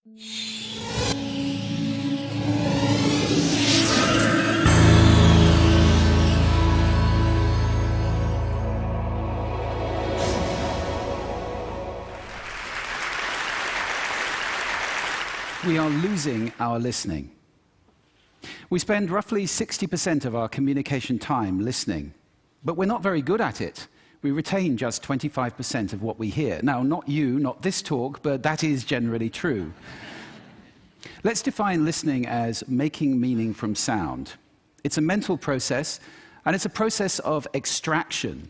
We are losing our listening. We spend roughly 60% of our communication time listening, but we're not very good at it. We retain just 25% of what we hear. Now, not you, not this talk, but that is generally true. Let's define listening as making meaning from sound. It's a mental process, and it's a process of extraction.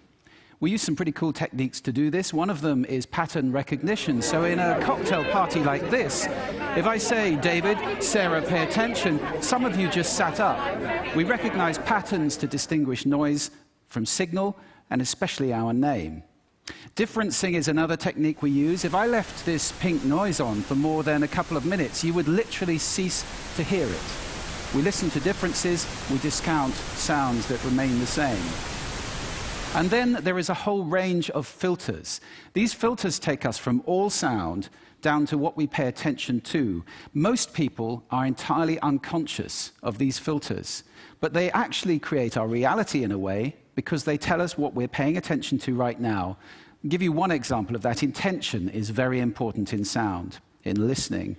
We use some pretty cool techniques to do this. One of them is pattern recognition. So in a cocktail party like this, if I say, David, Sarah, pay attention, some of you just sat up. We recognize patterns to distinguish noise from signal, and especially our name. Differencing is another technique we use. If I left this pink noise on for more than a couple of minutes, you would literally cease to hear it. We listen to differences, we discount sounds that remain the same. And then there is a whole range of filters. These filters take us from all sound down to what we pay attention to. Most people are entirely unconscious of these filters, but they actually create our reality in a way because they tell us what we're paying attention to right now. I'll give you one example of that. Intention is very important in sound, in listening.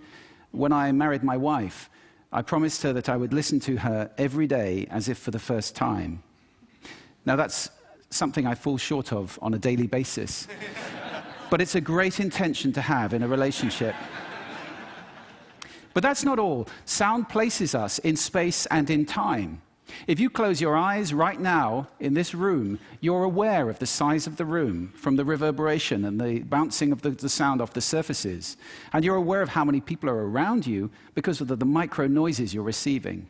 When I married my wife, I promised her that I would listen to her every day as if for the first time. Now that's something I fall short of on a daily basis. But it's a great intention to have in a relationship. But that's not all. Sound places us in space and in time. If you close your eyes right now in this room, you're aware of the size of the room from the reverberation and the bouncing of the sound off the surfaces. And you're aware of how many people are around you because of the micro noises you're receiving.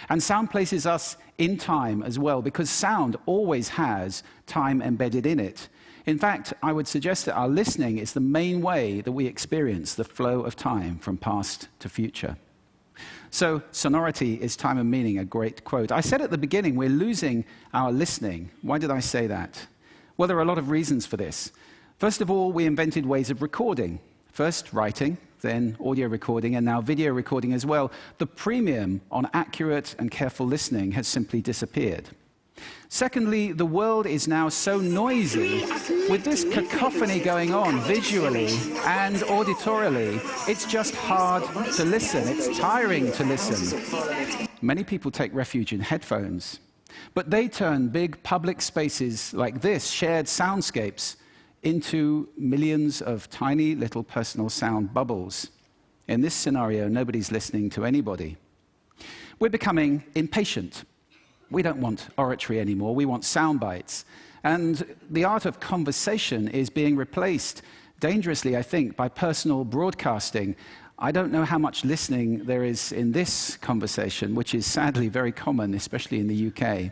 And sound places us in time as well, because sound always has time embedded in it. In fact, I would suggest that our listening is the main way that we experience the flow of time from past to future. So, sonority is time and meaning, a great quote. I said at the beginning, we're losing our listening. Why did I say that? Well, there are a lot of reasons for this. First of all, we invented ways of recording. First, writing, then audio recording, and now video recording as well. The premium on accurate and careful listening has simply disappeared. Secondly, the world is now so noisy, with this cacophony going on visually and auditorily, it's just hard to listen. It's tiring to listen. Many people take refuge in headphones, but they turn big public spaces like this, shared soundscapes, into millions of tiny little personal sound bubbles. In this scenario, nobody's listening to anybody. We're becoming impatient. We don't want oratory anymore, we want sound bites. And the art of conversation is being replaced, dangerously, I think, by personal broadcasting. I don't know how much listening there is in this conversation, which is sadly very common, especially in the UK.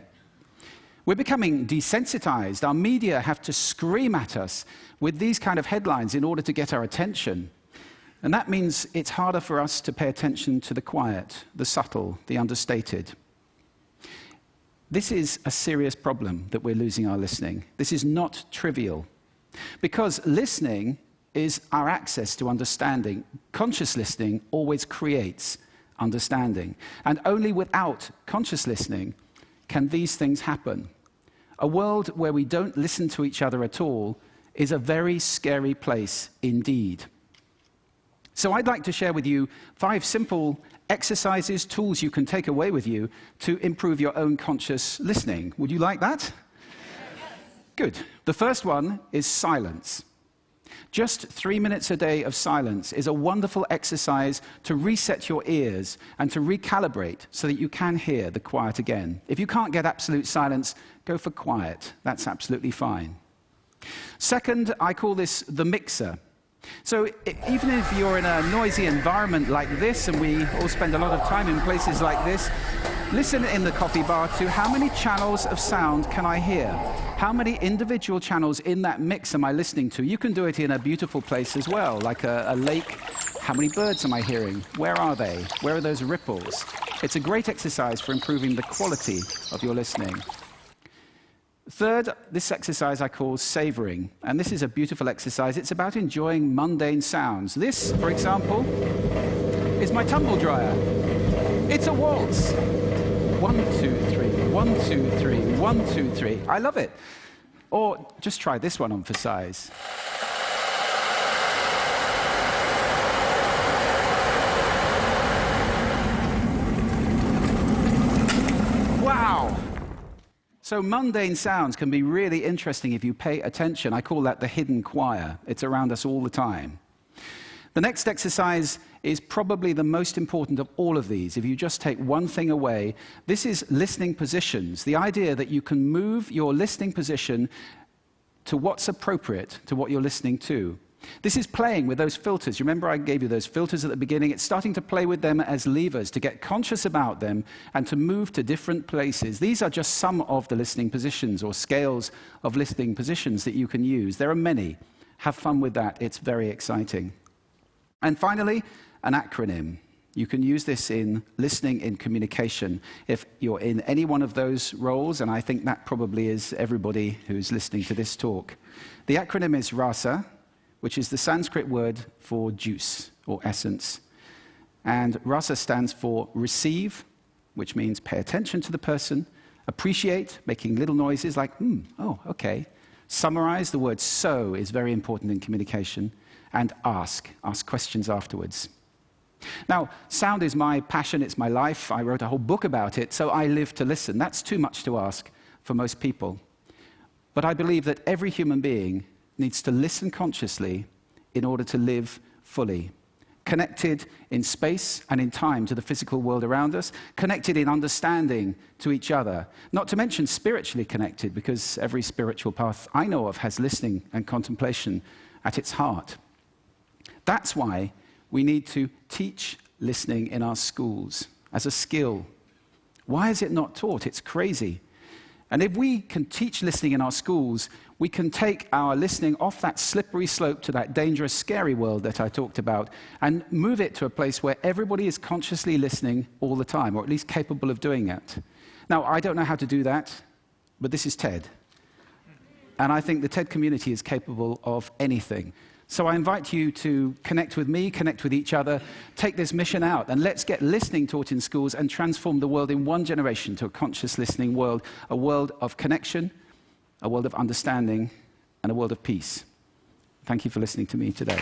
We're becoming desensitized. Our media have to scream at us with these kind of headlines in order to get our attention. And that means it's harder for us to pay attention to the quiet, the subtle, the understated. This is a serious problem that we're losing our listening. This is not trivial. Because listening is our access to understanding. Conscious listening always creates understanding. And only without conscious listening can these things happen. A world where we don't listen to each other at all is a very scary place indeed. So I'd like to share with you 5 simple exercises, tools you can take away with you to improve your own conscious listening. Would you like that? Good. The first one is silence. Just 3 minutes a day of silence is a wonderful exercise to reset your ears and to recalibrate so that you can hear the quiet again. If you can't get absolute silence, go for quiet. That's absolutely fine. Second, I call this the mixer. So even if you're in a noisy environment like this, and we all spend a lot of time in places like this, listen in the coffee bar to how many channels of sound can I hear? How many individual channels in that mix am I listening to? You can do it in a beautiful place as well, like a lake. How many birds am I hearing? Where are they? Where are those ripples? It's a great exercise for improving the quality of your listening. Third, this exercise I call savoring, and this is a beautiful exercise. It's about enjoying mundane sounds. This, for example, is my tumble dryer. It's a waltz. 1, 2, 3, 1, 2, 3, 1, 2, 3. I love it. Or just try this one on for size. Wow! So mundane sounds can be really interesting if you pay attention. I call that the hidden choir. It's around us all the time. The next exercise is probably the most important of all of these. If you just take one thing away, this is listening positions. The idea that you can move your listening position to what's appropriate to what you're listening to. This is playing with those filters. You remember I gave you those filters at the beginning? It's starting to play with them as levers, to get conscious about them and to move to different places. These are just some of the listening positions or scales of listening positions that you can use. There are many. Have fun with that. It's very exciting. And finally, an acronym. You can use this in listening, in communication. If you're in any one of those roles, and I think that probably is everybody who's listening to this talk. The acronym is RASA, which is the Sanskrit word for juice or essence. And rasa stands for receive, which means pay attention to the person, appreciate, making little noises like, oh, okay. Summarize, the word so is very important in communication, and ask questions afterwards. Now, sound is my passion, it's my life. I wrote a whole book about it, so I live to listen. That's too much to ask for most people. But I believe that every human being needs to listen consciously in order to live fully. Connected in space and in time to the physical world around us, connected in understanding to each other, not to mention spiritually connected, because every spiritual path I know of has listening and contemplation at its heart. That's why we need to teach listening in our schools as a skill. Why is it not taught? It's crazy. And if we can teach listening in our schools, we can take our listening off that slippery slope to that dangerous, scary world that I talked about and move it to a place where everybody is consciously listening all the time, or at least capable of doing it. Now, I don't know how to do that, but this is TED. And I think the TED community is capable of anything. So I invite you to connect with me, connect with each other, take this mission out, and let's get listening taught in schools and transform the world in one generation to a conscious listening world, a world of connection, a world of understanding, and a world of peace. Thank you for listening to me today.